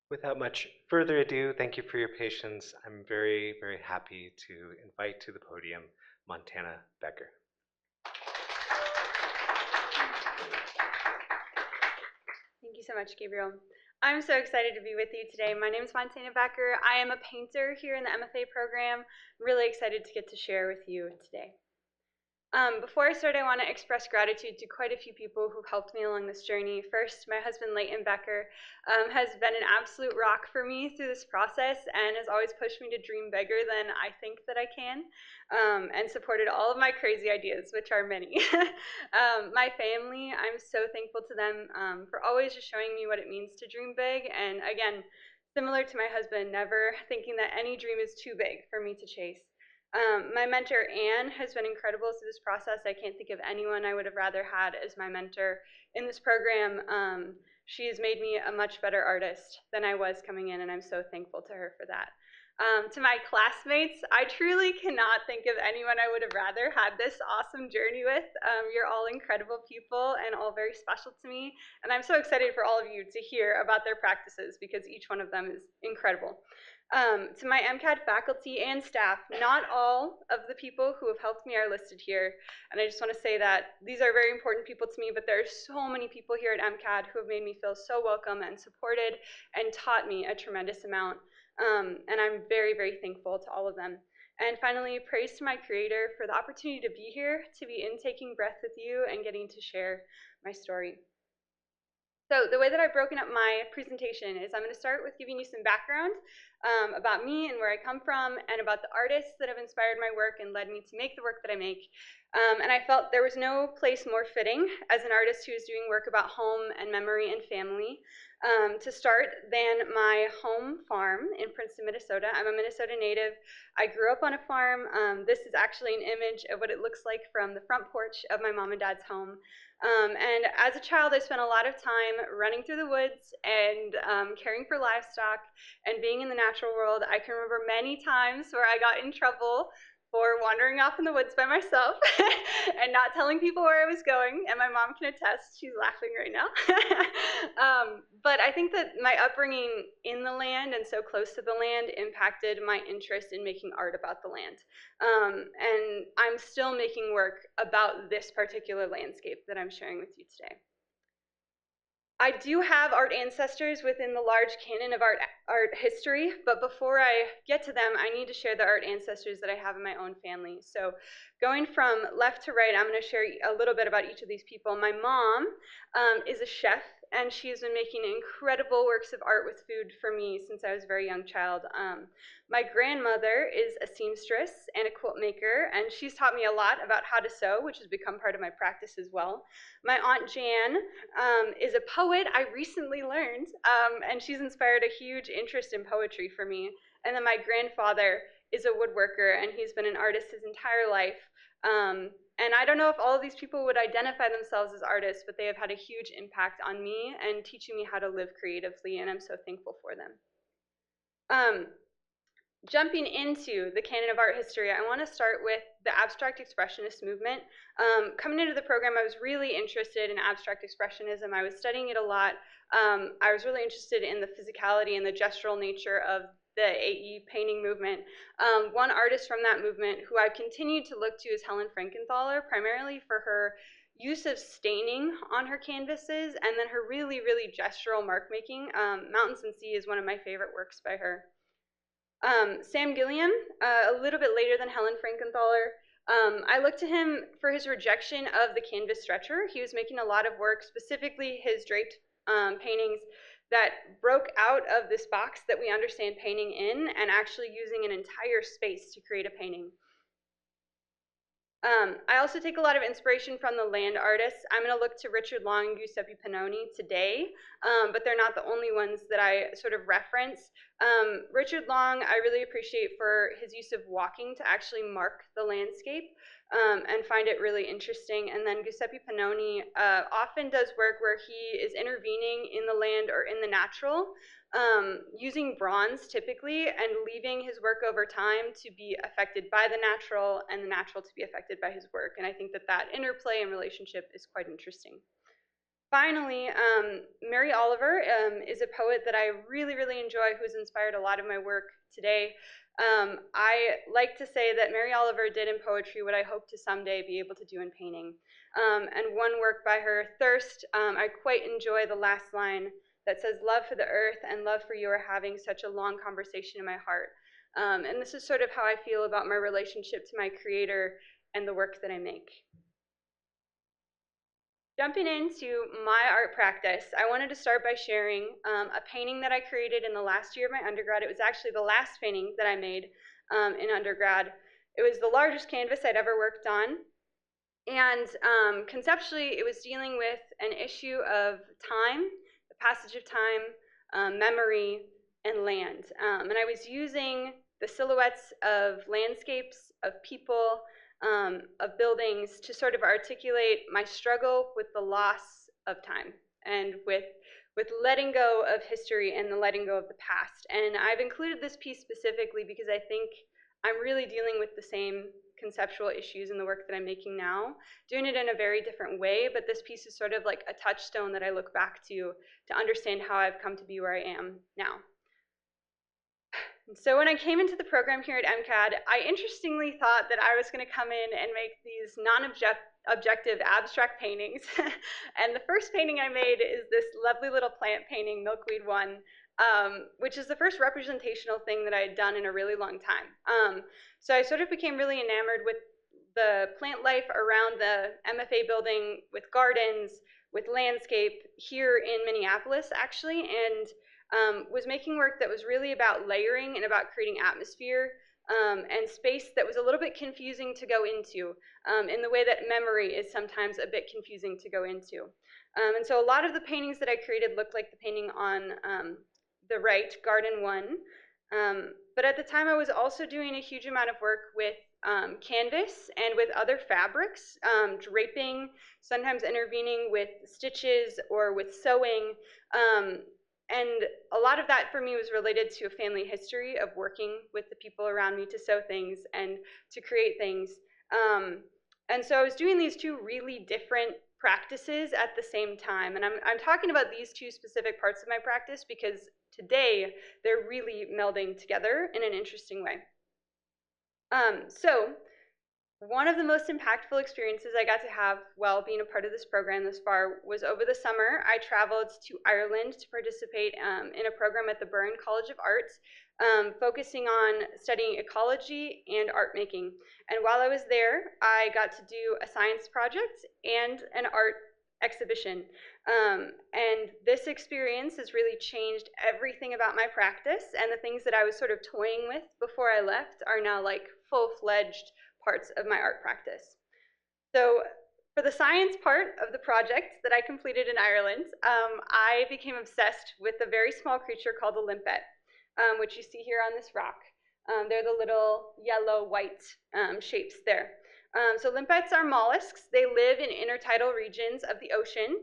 Without much further ado, thank you for your patience. I'm very, very happy to invite to the podium Montana Becker. Thank you so much, Gabriel. I'm so excited to be with you today. My name is Montana Becker. I am a painter here in the MFA program. I'm really excited to get to share with you today. Before I start, I want to express gratitude to quite a few people who've helped me along this journey. First, my husband, Leighton Becker, has been an absolute rock for me through this process and has always pushed me to dream bigger than I think that I can, and supported all of my crazy ideas, which are many. My family, I'm so thankful to them for always just showing me what it means to dream big, and again, similar to my husband, never thinking that any dream is too big for me to chase. My mentor, Anne, has been incredible through this process. I can't think of anyone I would have rather had as my mentor in this program. She has made me a much better artist than I was coming in, and I'm so thankful to her for that. To my classmates, I truly cannot think of anyone I would have rather had this awesome journey with. You're all incredible people and all very special to me, and I'm so excited for all of you to hear about their practices because each one of them is incredible. To my MCAD faculty and staff, not all of the people who have helped me are listed here, and I just want to say that these are very important people to me, but there are so many people here at MCAD who have made me feel so welcome and supported and taught me a tremendous amount, and I'm very, very thankful to all of them. And finally, praise to my creator for the opportunity to be here, to be in taking breath with you and getting to share my story. So the way that I've broken up my presentation is I'm going to start with giving you some background about me and where I come from and about the artists that have inspired my work and led me to make the work that I make. And I felt there was no place more fitting as an artist who is doing work about home and memory and family to start than my home farm in Princeton, Minnesota. I'm a Minnesota native. I grew up on a farm. This is actually an image of what it looks like from the front porch of my mom and dad's home. And as a child, I spent a lot of time running through the woods and caring for livestock and being in the natural world. I can remember many times where I got in trouble for wandering off in the woods by myself and not telling people where I was going, and my mom can attest. She's laughing right now. But I think that my upbringing in the land and so close to the land impacted my interest in making art about the land. And I'm still making work about this particular landscape that I'm sharing with you today. I do have art ancestors within the large canon of art history, but before I get to them, I need to share the art ancestors that I have in my own family. So going from left to right, I'm going to share a little bit about each of these people. My mom is a chef, and she's been making incredible works of art with food for me since I was a very young child. My grandmother is a seamstress and a quilt maker, and she's taught me a lot about how to sew, which has become part of my practice as well. My Aunt Jan is a poet, I recently learned, and she's inspired a huge interest in poetry for me. And then my grandfather is a woodworker, and he's been an artist his entire life. And I don't know if all of these people would identify themselves as artists, but they have had a huge impact on me and teaching me how to live creatively, and I'm so thankful for them. Jumping into the canon of art history, I want to start with the abstract expressionist movement. Coming into the program, I was really interested in abstract expressionism. I was studying it a lot. I was really interested in the physicality and the gestural nature of the AE painting movement. One artist from that movement who I've continued to look to is Helen Frankenthaler, primarily for her use of staining on her canvases and then her really, really gestural mark making. Mountains and Sea is one of my favorite works by her. Sam Gilliam, a little bit later than Helen Frankenthaler. I looked to him for his rejection of the canvas stretcher. He was making a lot of work, specifically his draped paintings that broke out of this box that we understand painting in and actually using an entire space to create a painting. I also take a lot of inspiration from the land artists. I'm going to look to Richard Long and Giuseppe Pannoni today, but they're not the only ones that I sort of reference. Richard Long, I really appreciate for his use of walking to actually mark the landscape and find it really interesting. And then Giuseppe Pannoni often does work where he is intervening in the land or in the natural, using bronze typically and leaving his work over time to be affected by the natural and the natural to be affected by his work. And I think that that interplay and relationship is quite interesting. finally, Mary Oliver is a poet that I really, really enjoy, who's inspired a lot of my work today. I like to say that Mary Oliver did in poetry what I hope to someday be able to do in painting. And one work by her, Thirst, I quite enjoy the last line that says, "Love for the earth and love for you are having such a long conversation in my heart." And this is sort of how I feel about my relationship to my creator and the work that I make. Jumping into my art practice, I wanted to start by sharing a painting that I created in the last year of my undergrad. It was actually the last painting that I made in undergrad. It was the largest canvas I'd ever worked on. And conceptually, it was dealing with an issue of time, the passage of time, memory, and land. And I was using the silhouettes of landscapes, of people, of buildings to sort of articulate my struggle with the loss of time and with letting go of history and the letting go of the past. And I've included this piece specifically because I think I'm really dealing with the same conceptual issues in the work that I'm making now, doing it in a very different way, but this piece is sort of like a touchstone that I look back to understand how I've come to be where I am now. So when I came into the program here at MCAD, I interestingly thought that I was going to come in and make these non-objective abstract paintings. And the first painting I made is this lovely little plant painting, Milkweed 1, which is the first representational thing that I had done in a really long time. So I sort of became really enamored with the plant life around the MFA building, with gardens, with landscape here in Minneapolis, actually, and was making work that was really about layering and about creating atmosphere and space that was a little bit confusing to go into in the way that memory is sometimes a bit confusing to go into. And so a lot of the paintings that I created looked like the painting on the right, Garden 1. But at the time I was also doing a huge amount of work with canvas and with other fabrics, draping, sometimes intervening with stitches or with sewing. And a lot of that for me was related to a family history of working with the people around me to sew things and to create things. And so I was doing these two really different practices at the same time. And I'm talking about these two specific parts of my practice because today they're really melding together in an interesting way. So one of the most impactful experiences I got to have while being a part of this program this far was over the summer. I traveled to Ireland to participate in a program at the Burren College of Arts, focusing on studying ecology and art making. And while I was there, I got to do a science project and an art exhibition. And this experience has really changed everything about my practice, and the things that I was sort of toying with before I left are now like full-fledged parts of my art practice. So for the science part of the project that I completed in Ireland, I became obsessed with a very small creature called a limpet, which you see here on this rock. They're the little yellow-white shapes there. So limpets are mollusks. They live in intertidal regions of the ocean.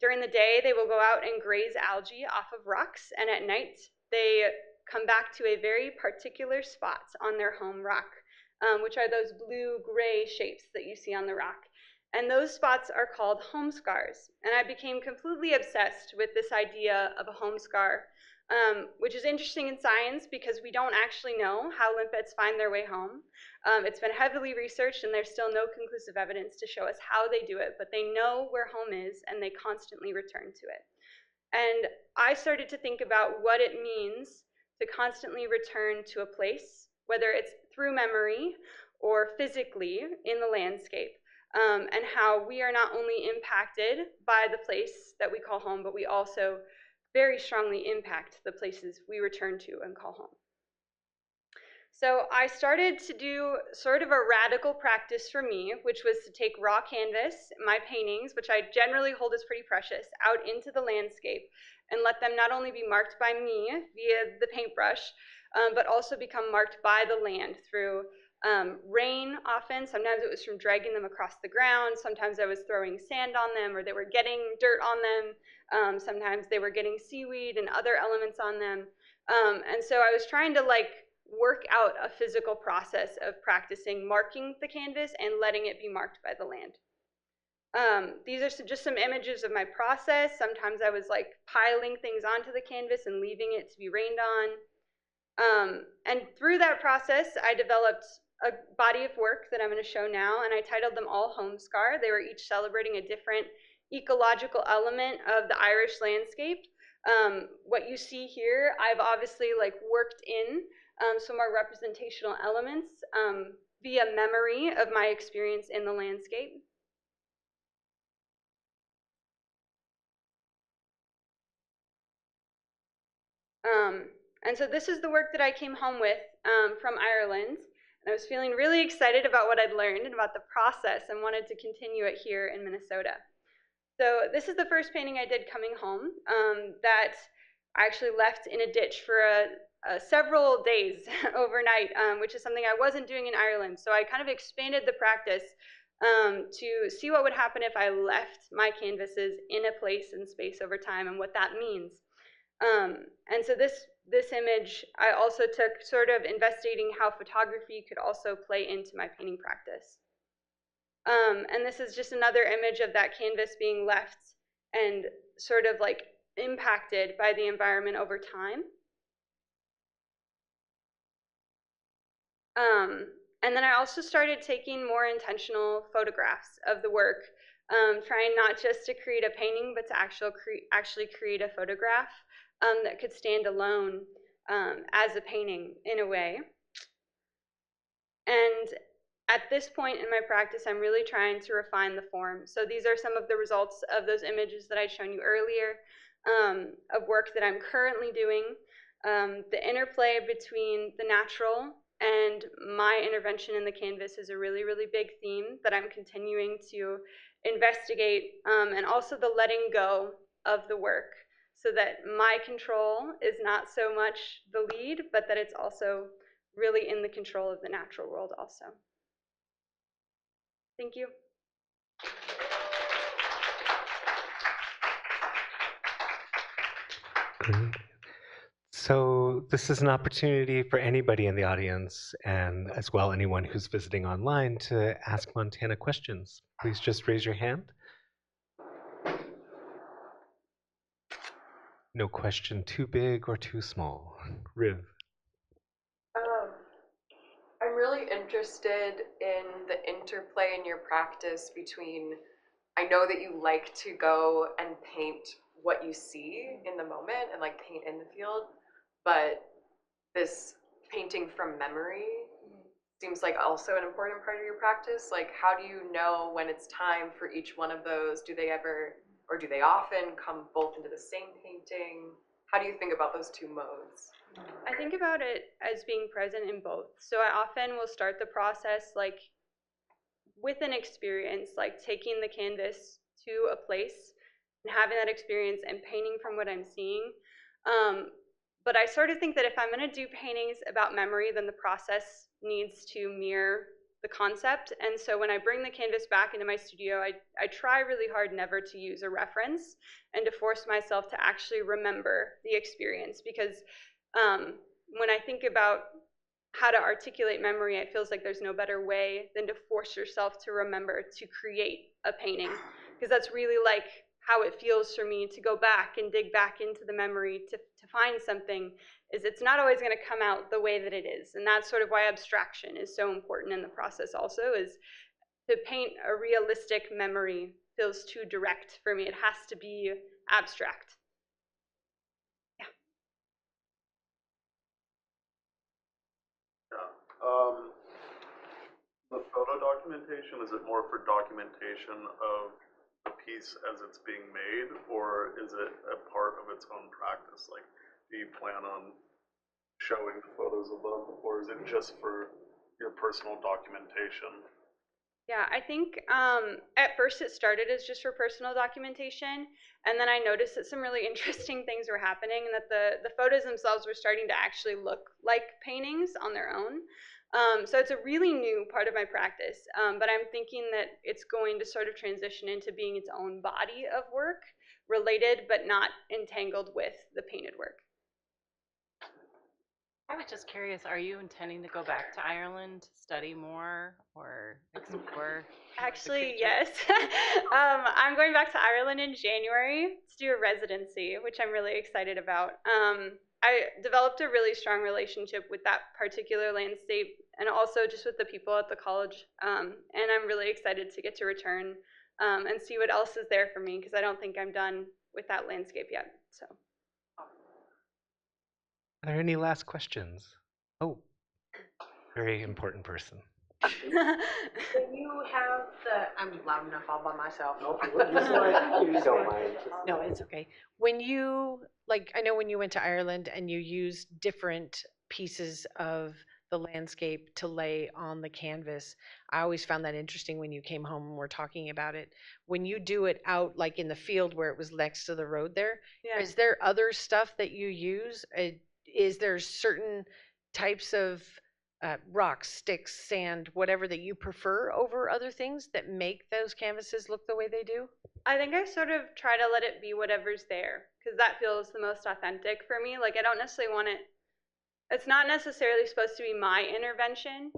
During the day, they will go out and graze algae off of rocks, and at night, they come back to a very particular spot on their home rock, which are those blue-gray shapes that you see on the rock. And those spots are called home scars. And I became completely obsessed with this idea of a home scar, which is interesting in science because we don't actually know how limpets find their way home. It's been heavily researched, and there's still no conclusive evidence to show us how they do it, but they know where home is, and they constantly return to it. And I started to think about what it means to constantly return to a place, whether it's through memory or physically in the landscape, and how we are not only impacted by the place that we call home, but we also very strongly impact the places we return to and call home. So I started to do sort of a radical practice for me, which was to take raw canvas, my paintings, which I generally hold as pretty precious, out into the landscape and let them not only be marked by me via the paintbrush, but also become marked by the land through rain often. Sometimes it was from dragging them across the ground. Sometimes I was throwing sand on them, or they were getting dirt on them. Sometimes they were getting seaweed and other elements on them. And so I was trying to work out a physical process of practicing marking the canvas and letting it be marked by the land. These are just some images of my process. Sometimes I was like piling things onto the canvas and leaving it to be rained on. And through that process, I developed a body of work that I'm going to show now, and I titled them all Home Scar. They were each celebrating a different ecological element of the Irish landscape. What you see here, I've obviously like worked in some more representational elements via memory of my experience in the landscape. And so this is the work that I came home with from Ireland. And I was feeling really excited about what I'd learned and about the process and wanted to continue it here in Minnesota. So this is the first painting I did coming home that I actually left in a ditch for several days overnight, which is something I wasn't doing in Ireland. So I kind of expanded the practice to see what would happen if I left my canvases in a place and space over time and what that means. And so this image I also took sort of investigating how photography could also play into my painting practice. And this is just another image of that canvas being left and sort of like impacted by the environment over time. And then I also started taking more intentional photographs of the work, trying not just to create a painting, but to actually create a photograph that could stand alone as a painting in a way. And at this point in my practice, I'm really trying to refine the form. So these are some of the results of those images that I'd shown you earlier, of work that I'm currently doing. The interplay between the natural and my intervention in the canvas is a really, really big theme that I'm continuing to investigate, and also the letting go of the work so that my control is not so much the lead, but that it's also really in the control of the natural world also. Thank you. Great. So this is an opportunity for anybody in the audience, and as well anyone who's visiting online, to ask Montana questions. Please just raise your hand. No question too big or too small. Riv. I'm really interested in the interplay in your practice between, I know that you like to go and paint what you see in the moment and like paint in the field, but this painting from memory seems like also an important part of your practice. Like, how do you know when it's time for each one of those? Do they ever, or do they often come both into the same painting? How do you think about those two modes? I think about it as being present in both. So I often will start the process like with an experience, like taking the canvas to a place and having that experience and painting from what I'm seeing. But I sort of think that if I'm going to do paintings about memory, then the process needs to mirror the concept. And so when I bring the canvas back into my studio, I try really hard never to use a reference and to force myself to actually remember the experience, because when I think about how to articulate memory, it feels like there's no better way than to force yourself to remember to create a painting, because that's really like how it feels for me to go back and dig back into the memory to find something. Is it's not always going to come out the way that it is, and that's sort of why abstraction is so important in the process also, is to paint a realistic memory feels too direct for me. It has to be abstract. The photo documentation, is it more for documentation of the piece as it's being made, or is it a part of its own practice? Like, do you plan on showing photos of them, or is it just for your personal documentation? Yeah, I think at first it started as just for personal documentation, and then I noticed that some really interesting things were happening, and that the photos themselves were starting to actually look like paintings on their own. So it's a really new part of my practice, but I'm thinking that it's going to sort of transition into being its own body of work, related but not entangled with the painted work. I was just curious, are you intending to go back to Ireland to study more or explore? Actually, yes. I'm going back to Ireland in January to do a residency, which I'm really excited about. I developed a really strong relationship with that particular landscape and also just with the people at the college. And I'm really excited to get to return and see what else is there for me because I don't think I'm done with that landscape yet. So. Are there any last questions? Oh, very important person. When you have I'm loud enough all by myself. Nope, you don't mind. No, it's okay. When you, like, I know when you went to Ireland and you used different pieces of the landscape to lay on the canvas, I always found that interesting when you came home and were talking about it. When you do it out, like in the field where it was next to the road there, Yeah. is there other stuff that you use? Is there certain types of rocks, sticks, sand, whatever that you prefer over other things that make those canvases look the way they do? I think I sort of try to let it be whatever's there because that feels the most authentic for me. Like I don't necessarily want it. It's not necessarily supposed to be my intervention,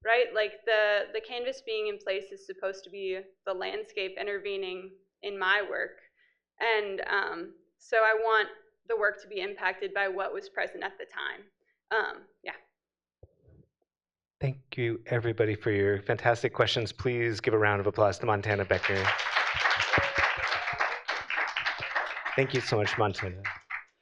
right? Like the canvas being in place is supposed to be the landscape intervening in my work, and so I want the work to be impacted by what was present at the time. Yeah. Thank you, everybody, for your fantastic questions. Please give a round of applause to Montana Becker. Thank you so much, Montana.